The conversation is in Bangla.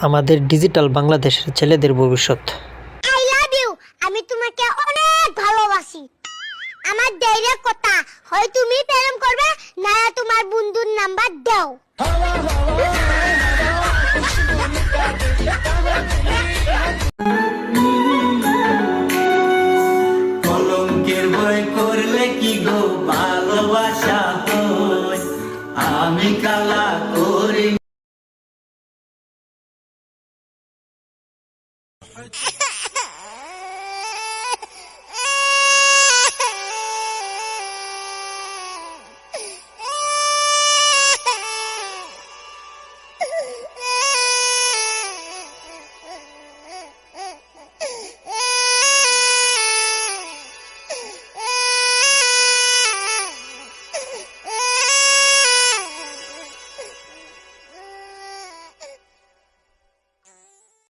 আমাদের ডিজিটাল বাংলাদেশের ছেলেদের ভবিষ্যৎ। I love you. আমি তোমাকে অনেক ভালোবাসি। আমার দেইরে কথা হয় তুমি প্রেম করবে না তোমার বন্ধুর নাম্বার দাও। কলঙ্কের ভয় করলে কি গো ভালোবাসা হয়, আমি কালা করি।